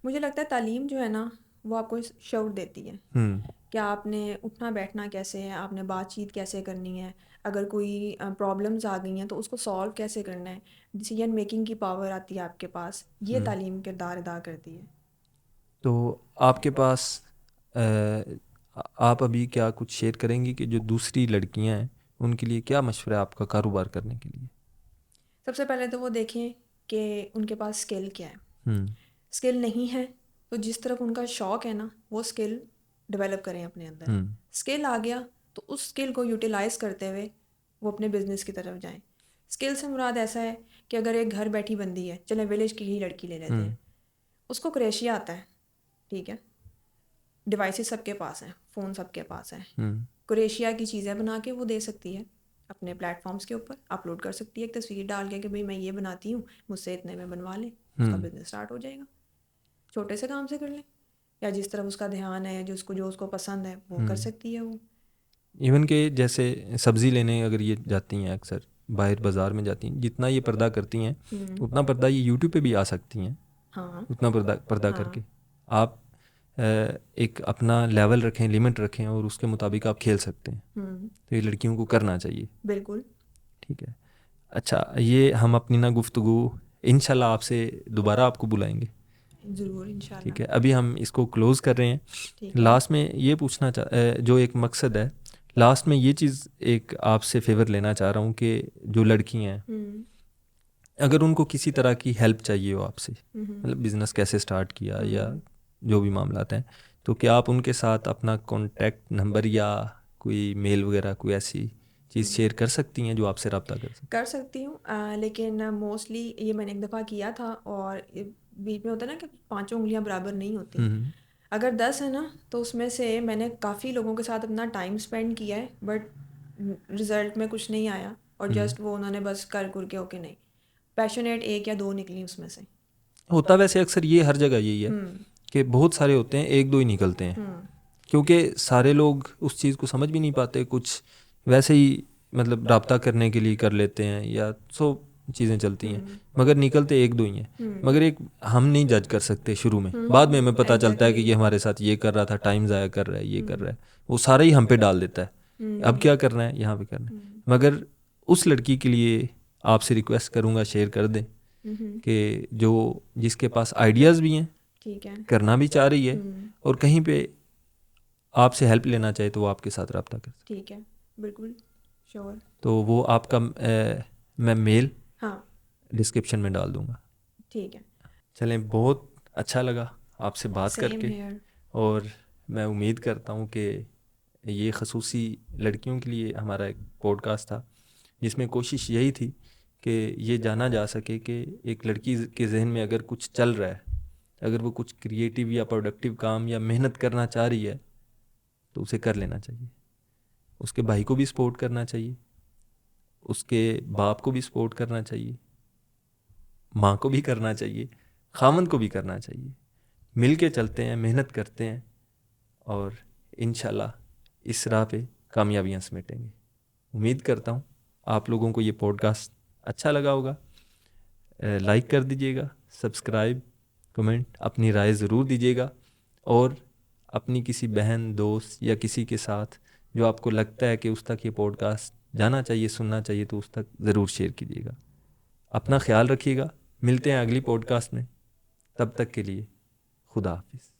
मुझे लगता है तालीम जो है ना वो आपको शौक देती है कि आपने उठना बैठना कैसे है, आपने बातचीत कैसे करनी है, अगर कोई प्रॉब्लम्स आ गई हैं तो उसको सॉल्व कैसे करना है, डिसीजन मेकिंग की पावर आती है आपके पास, ये तालीम किरदार अदा करती है। तो आपके पास आप अभी क्या कुछ शेयर करेंगी कि जो दूसरी लड़कियां हैं उनके लिए क्या मशवरा है आपका कारोबार करने के लिए? सबसे पहले तो वो देखें कि उनके पास स्किल क्या है। हम्म स्किल नहीं है तो जिस तरफ उनका शौक़ है ना, वो स्किल डेवलप करें अपने अंदर। स्किल आ गया तो उस स्किल को यूटिलाइज़ करते हुए वो अपने बिजनेस की तरफ जाएं। स्किल से मुराद ऐसा है कि अगर एक घर बैठी बंदी है, चले विलेज की ही लड़की ले लेते हैं, उसको क्रोशिया आता है, ठीक है, डिवाइसेस सबके पास हैं, फ़ोन सबके पास है, क्रोशिया की चीज़ें बना के वो दे सकती है, अपने प्लेटफॉर्म्स के ऊपर अपलोड कर सकती है, एक तस्वीर डाल के कि भाई मैं ये बनाती हूँ, मुझसे इतने में बनवा लें, उसका बिजनेस स्टार्ट हो जाएगा। छोटे से काम से कर लें, या जिस तरफ उसका ध्यान है, जो उसको पसंद है वो कर सकती है वो। इवन के जैसे सब्ज़ी लेने अगर ये जाती हैं, अक्सर बाहर बाज़ार में जाती हैं, जितना ये पर्दा करती हैं उतना पर्दा ये यूट्यूब पे भी आ सकती हैं। हाँ उतना पर्दा करके आप एक अपना लेवल रखें, लिमिट रखें और उसके मुताबिक आप खेल सकते हैं। तो ये लड़कियों को करना चाहिए। बिल्कुल। ठीक है। अच्छा, ये हम अपनी ना गुफ्तगू इंशाल्लाह आपसे दोबारा आपको बुलाएंगे। ज़रूर इंशाल्लाह। ठीक है, अभी हम इसको क्लोज़ कर रहे हैं। ठीक है। लास्ट में ये पूछना जो एक मकसद है, लास्ट में ये चीज़ एक आपसे फेवर लेना चाह रहा हूँ कि जो लड़की हैं अगर उनको किसी तरह की हेल्प चाहिए हो आपसे, मतलब बिज़नेस कैसे स्टार्ट किया या जो भी मामलात हैं, तो क्या आप उनके साथ अपना कॉन्टैक्ट नंबर या कोई मेल वगैरह कोई ऐसी चीज़ शेयर कर सकती हैं जो आपसे रब्ता कर सकती हूँ, लेकिन मोस्टली ये मैंने एक दफ़ा किया था, और बीच में होता है ना कि 5 उंगलियां बराबर नहीं होती। अगर 10 है ना तो उसमें से मैंने काफ़ी लोगों के साथ अपना टाइम स्पेंड किया है, बट रिज़ल्ट में कुछ नहीं आया, और जस्ट वो उन्होंने बस कर के ओके नहीं, पैशनेट 1 या 2 निकली उसमें से। होता वैसे अक्सर ये हर जगह यही है कि बहुत सारे होते हैं, 1-2 ही निकलते हैं, क्योंकि सारे लोग उस चीज़ को समझ भी नहीं पाते, कुछ वैसे ही मतलब रब्ता करने के लिए कर लेते हैं या चीज़ें चलती हैं, मगर निकलते 1-2 ही हैं। मगर एक हम नहीं जज कर सकते शुरू में, बाद में हमें पता चलता है कि ये हमारे साथ ये कर रहा था, टाइम ज़ाया कर रहा है, ये कर रहा है, वो सारा ही हम पे डाल देता है। अब क्या करना है, यहाँ पे करना है। मगर उस लड़की के लिए आपसे रिक्वेस्ट करूँगा शेयर कर दें कि जो जिसके पास आइडियाज़ भी हैं, ठीक है। करना भी चाह रही है और कहीं पे आपसे हेल्प लेना चाहे तो वो आपके साथ रब्ता कर सकते। ठीक है, बिल्कुल श्योर। तो वो आपका मैं मेल हाँ डिस्क्रिप्शन में डाल दूँगा। ठीक है। चलें, बहुत अच्छा लगा आपसे बात सेम करके हेयर। और मैं उम्मीद करता हूँ कि ये खसूसी लड़कियों के लिए हमारा एक पॉडकास्ट था जिसमें कोशिश यही थी कि ये जाना जा सके कि एक लड़की के जहन में अगर कुछ चल रहा है, अगर वो कुछ क्रिएटिव या प्रोडक्टिव काम या मेहनत करना चाह रही है तो उसे कर लेना चाहिए। उसके भाई को भी सपोर्ट करना चाहिए, उसके बाप को भी सपोर्ट करना चाहिए, माँ को भी करना चाहिए, खामन को भी करना चाहिए। मिल के चलते हैं, मेहनत करते हैं और इंशाल्लाह इस राह पे कामयाबियाँ समेटेंगे। उम्मीद करता हूँ आप लोगों को ये पॉडकास्ट अच्छा लगा होगा। लाइक कर दीजिएगा, सब्सक्राइब, कमेंट, अपनी राय ज़रूर दीजिएगा और अपनी किसी बहन, दोस्त या किसी के साथ जो आपको लगता है कि उस तक ये पॉडकास्ट जाना चाहिए, सुनना चाहिए, तो उस तक ज़रूर शेयर कीजिएगा। अपना ख्याल रखिएगा, मिलते हैं अगली पॉडकास्ट में। तब तक के लिए खुदा हाफिज़।